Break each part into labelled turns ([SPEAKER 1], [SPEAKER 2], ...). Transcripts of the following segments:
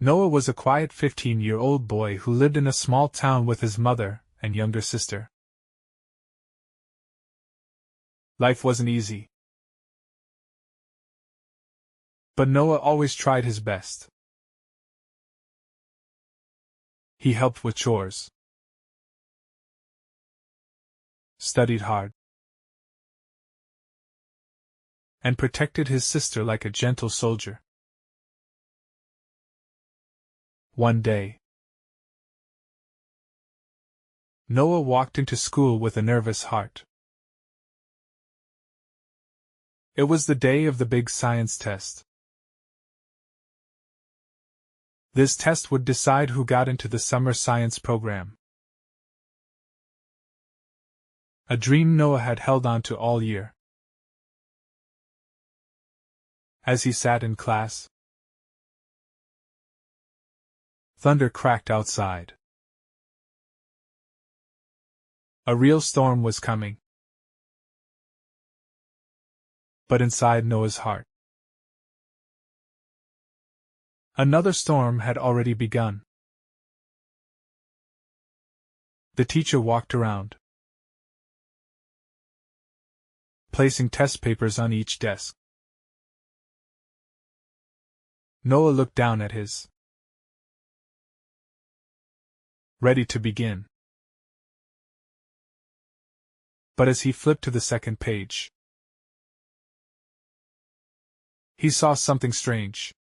[SPEAKER 1] Noah was a quiet 15-year-old boy who lived in a small town with his mother and younger sister. Life wasn't easy. But Noah always tried his best. He helped with chores, studied hard, and protected his sister like a gentle soldier. One day, Noah walked into school with a nervous heart. It was the day of the big science test. This test would decide who got into the summer science program. A dream Noah had held on to all year. As he sat in class, thunder cracked outside. A real storm was coming. But inside Noah's heart, another storm had already begun. The teacher walked around, placing test papers on each desk. Noah looked down at his, ready to begin. But as he flipped to the second page, he saw something strange.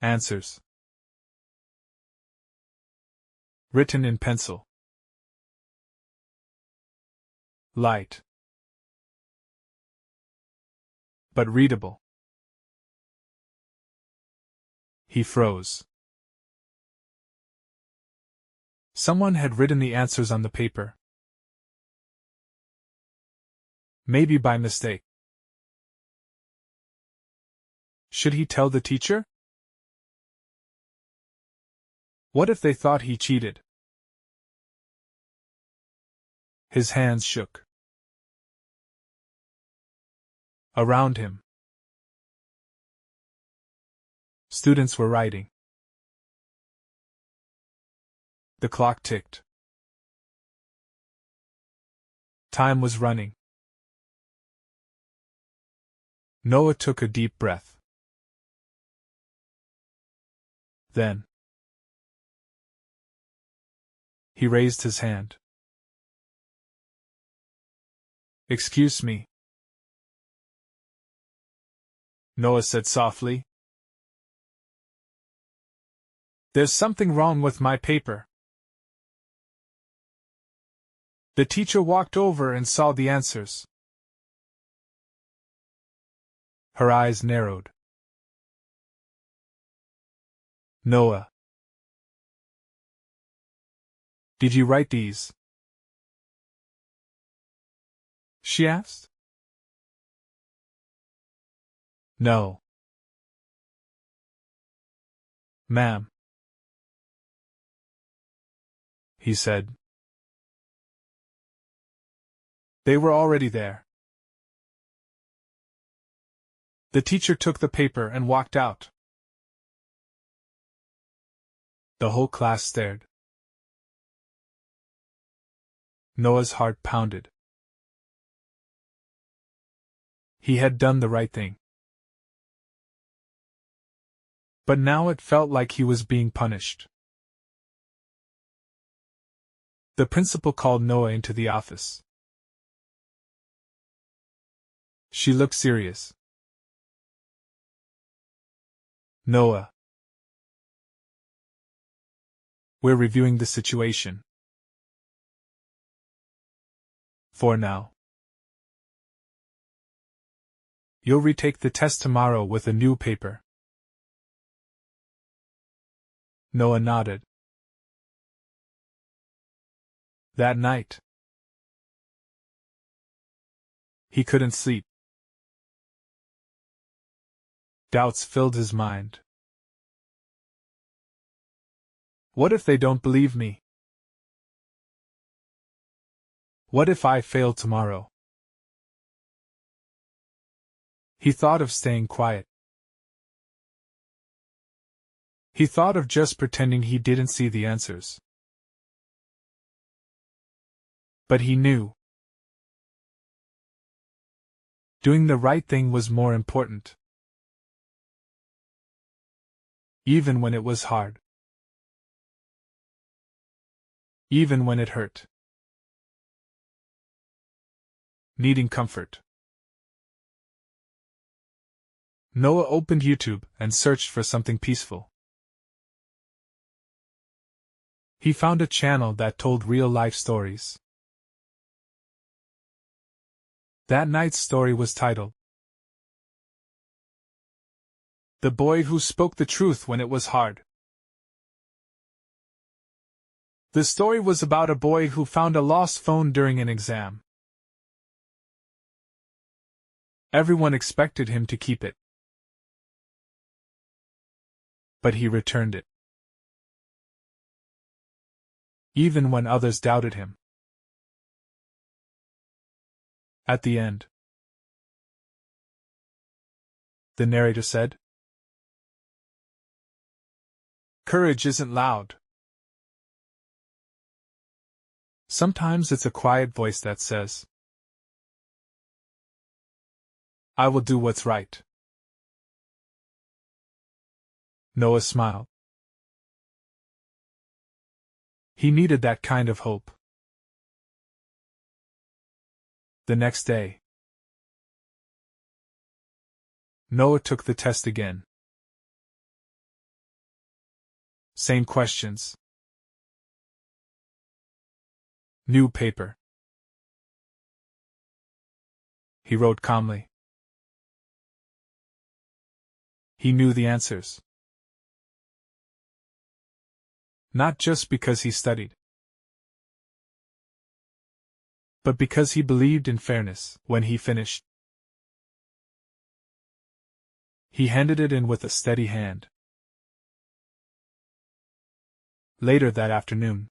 [SPEAKER 1] Answers. Written in pencil. Light. But readable. He froze. Someone had written the answers on the paper. Maybe by mistake. Should he tell the teacher? What if they thought he cheated? His hands shook. Around him, students were writing. The clock ticked. Time was running. Noah took a deep breath. Then, he raised his hand. "Excuse me," Noah said softly. "There's something wrong with my paper." The teacher walked over and saw the answers. Her eyes narrowed. "Noah, did you write these?" she asked. "No, ma'am," he said. They were already there. The teacher took the paper and walked out. The whole class stared. Noah's heart pounded. He had done the right thing. But now it felt like he was being punished. The principal called Noah into the office. She looked serious. "Noah, we're reviewing the situation. For now. You'll retake the test tomorrow with a new paper." Noah nodded. That night, he couldn't sleep. Doubts filled his mind. What if they don't believe me? What if I fail tomorrow? He thought of staying quiet. He thought of just pretending he didn't see the answers. But he knew. Doing the right thing was more important. Even when it was hard. Even when it hurt. Needing comfort. Noah opened YouTube and searched for something peaceful. He found a channel that told real-life stories. That night's story was titled "The Boy Who Spoke the Truth When It Was Hard." The story was about a boy who found a lost phone during an exam. Everyone expected him to keep it. But he returned it. Even when others doubted him. At the end, the narrator said, "Courage isn't loud. Sometimes it's a quiet voice that says, 'I will do what's right.'" Noah smiled. He needed that kind of hope. The next day, Noah took the test again. Same questions. New paper. He wrote calmly. He knew the answers. Not just because he studied, but because he believed in fairness. When he finished, he handed it in with a steady hand. Later that afternoon,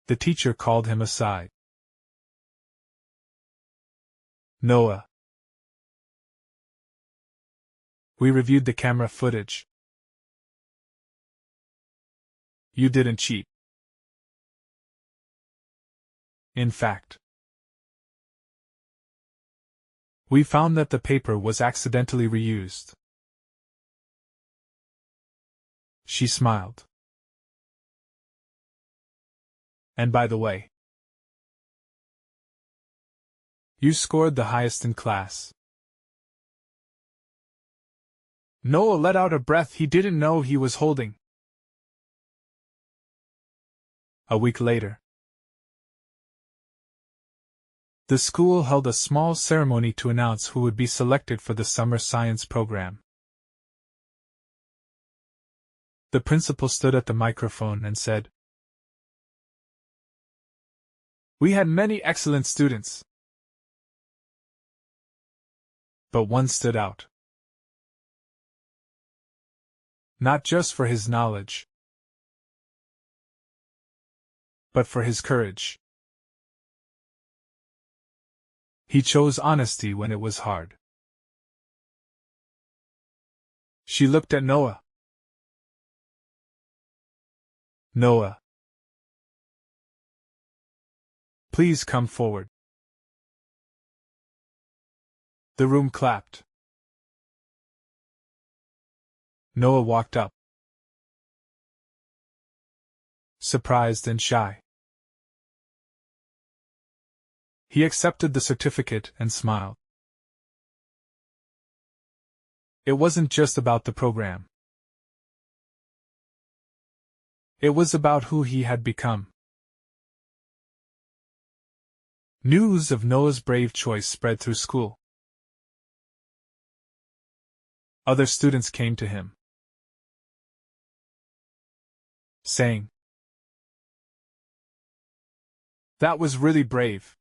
[SPEAKER 1] the teacher called him aside. "Noah, we reviewed the camera footage. You didn't cheat. In fact, we found that the paper was accidentally reused." She smiled. "And by the way, you scored the highest in class." Noah let out a breath he didn't know he was holding. A week later, the school held a small ceremony to announce who would be selected for the summer science program. The principal stood at the microphone and said, "We had many excellent students, but one stood out. Not just for his knowledge, but for his courage. He chose honesty when it was hard." She looked at Noah. "Noah, please come forward." The room clapped. Noah walked up, surprised and shy. He accepted the certificate and smiled. It wasn't just about the program. It was about who he had become. News of Noah's brave choice spread through school. Other students came to him, saying, "That was really brave.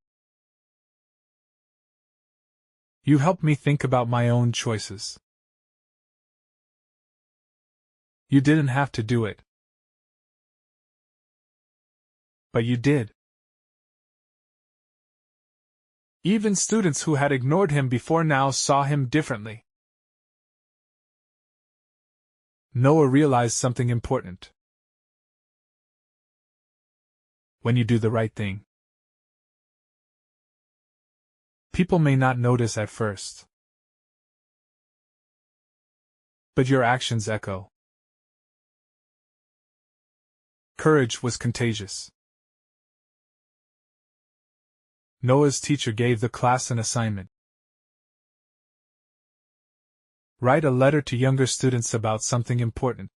[SPEAKER 1] You helped me think about my own choices. You didn't have to do it, but you did." Even students who had ignored him before now saw him differently. Noah realized something important. When you do the right thing, people may not notice at first, but your actions echo. Courage was contagious. Noah's teacher gave the class an assignment. Write a letter to younger students about something important.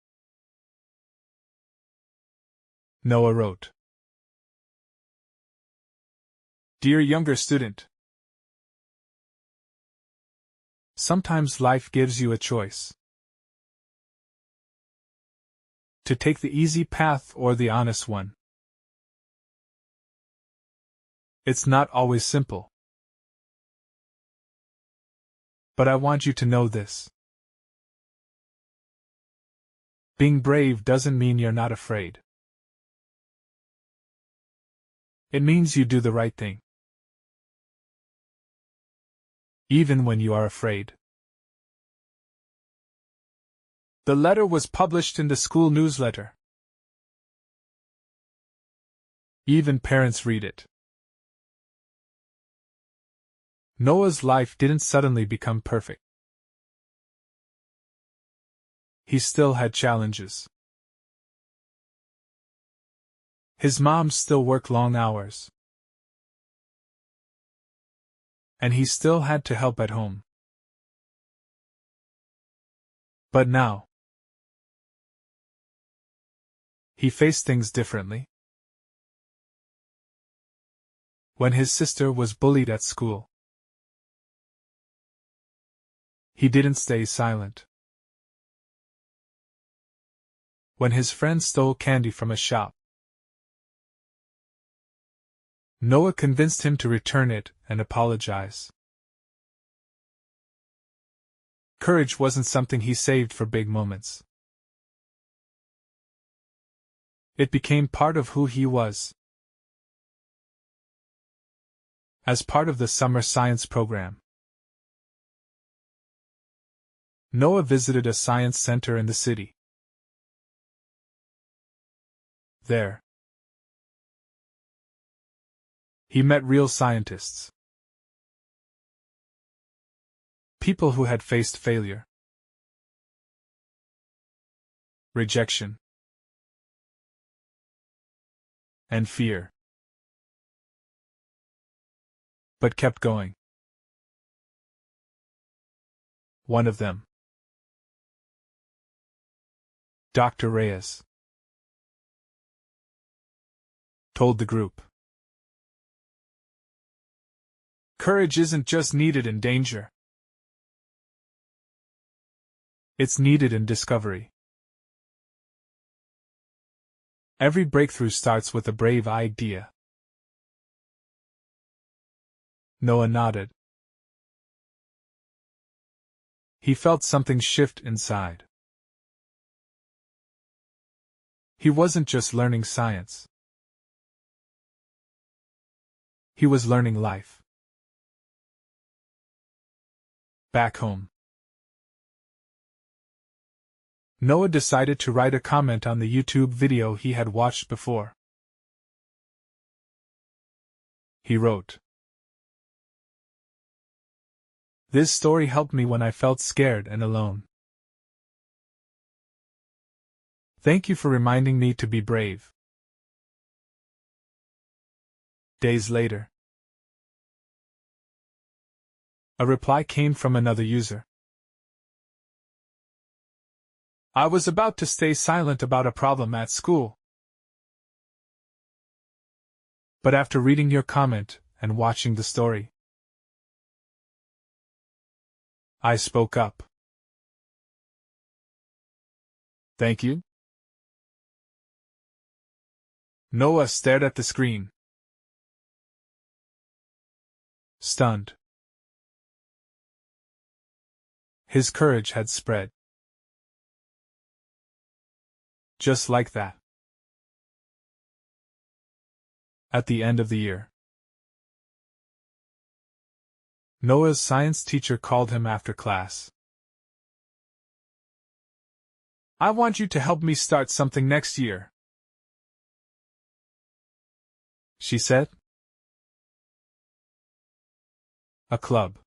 [SPEAKER 1] Noah wrote, "Dear younger student, sometimes life gives you a choice. To take the easy path or the honest one. It's not always simple. But I want you to know this. Being brave doesn't mean you're not afraid. It means you do the right thing. Even when you are afraid." The letter was published in the school newsletter. Even parents read it. Noah's life didn't suddenly become perfect. He still had challenges. His mom still worked long hours. And he still had to help at home. But now, he faced things differently. When his sister was bullied at school, he didn't stay silent. When his friend stole candy from a shop, Noah convinced him to return it and apologize. Courage wasn't something he saved for big moments. It became part of who he was. As part of the summer science program, Noah visited a science center in the city. There, he met real scientists. People who had faced failure, rejection, and fear, but kept going. One of them, Dr. Reyes, told the group, "Courage isn't just needed in danger. It's needed in discovery. Every breakthrough starts with a brave idea." Noah nodded. He felt something shift inside. He wasn't just learning science. He was learning life. Back home, Noah decided to write a comment on the YouTube video he had watched before. He wrote, "This story helped me when I felt scared and alone. Thank you for reminding me to be brave." Days later, a reply came from another user. "I was about to stay silent about a problem at school. But after reading your comment and watching the story, I spoke up. Thank you." Noah stared at the screen, stunned. His courage had spread. Just like that. At the end of the year, Noah's science teacher called him after class. I want you to help me start something next year, she said. A club.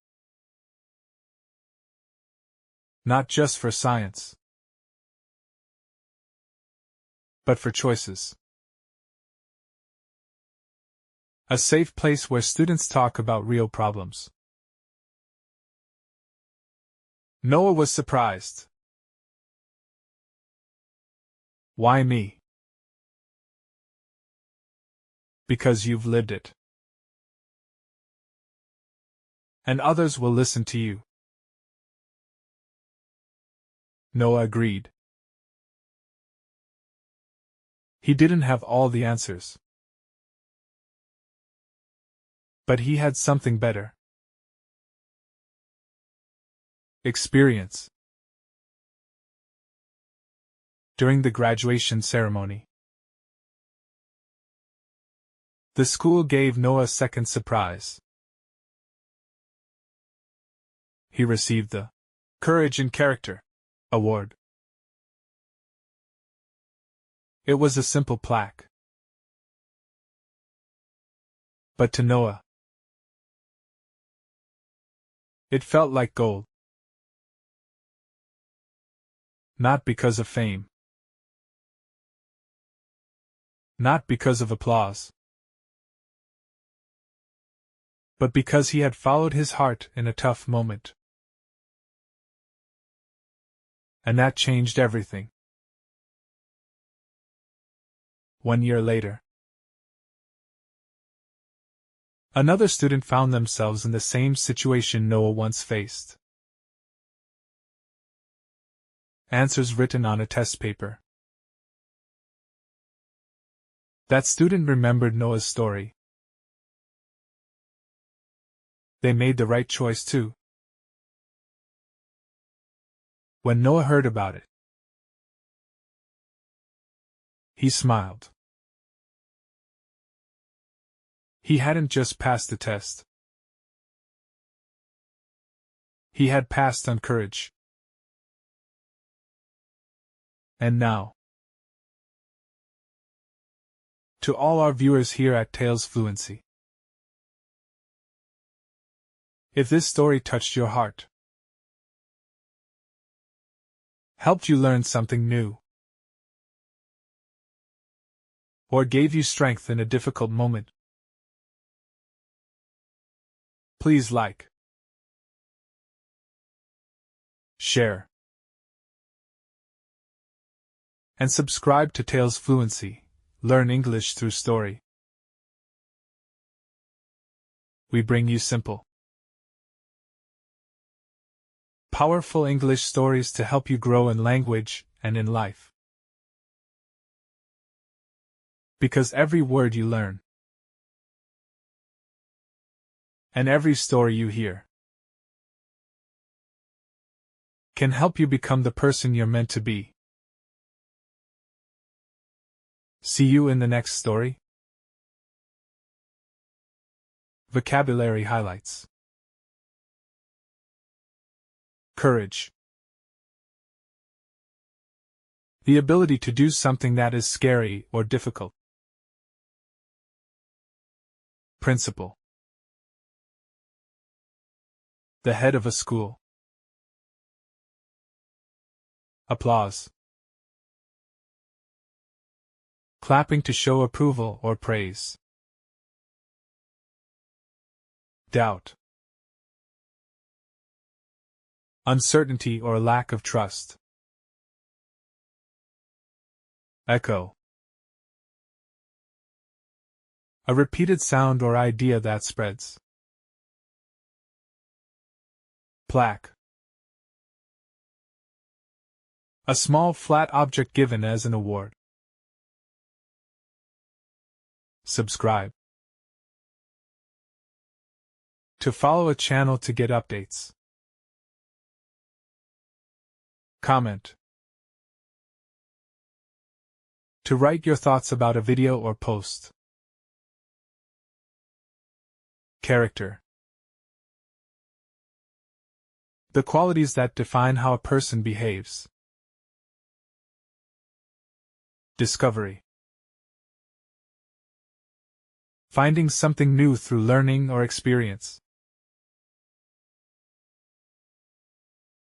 [SPEAKER 1] Not just for science, but for choices. A safe place where students talk about real problems. Noah was surprised. Why me? Because you've lived it. And others will listen to you. Noah agreed. He didn't have all the answers. But he had something better. Experience. During the graduation ceremony, the school gave Noah a second surprise. He received the Courage and Character Award. It was a simple plaque. But to Noah, it felt like gold. Not because of fame. Not because of applause. But because he had followed his heart in a tough moment. And that changed everything. 1 year later, another student found themselves in the same situation Noah once faced. Answers written on a test paper. That student remembered Noah's story. They made the right choice too. When Noah heard about it, he smiled. He hadn't just passed the test. He had passed on courage. And now, to all our viewers here at Tales Fluency, if this story touched your heart, helped you learn something new, or gave you strength in a difficult moment, please like, share, and subscribe to Tales Fluency. Learn English through story. We bring you simple, powerful English stories to help you grow in language and in life. Because every word you learn, and every story you hear, can help you become the person you're meant to be. See you in the next story. Vocabulary highlights. Courage. The ability to do something that is scary or difficult. Principal. The head of a school. Applause. Clapping to show approval or praise. Doubt. Uncertainty or lack of trust. Echo. A repeated sound or idea that spreads. Plaque. A small flat object given as an award. Subscribe. To follow a channel to get updates. Comment. To write your thoughts about a video or post. Character. The qualities that define how a person behaves. Discovery. Finding something new through learning or experience.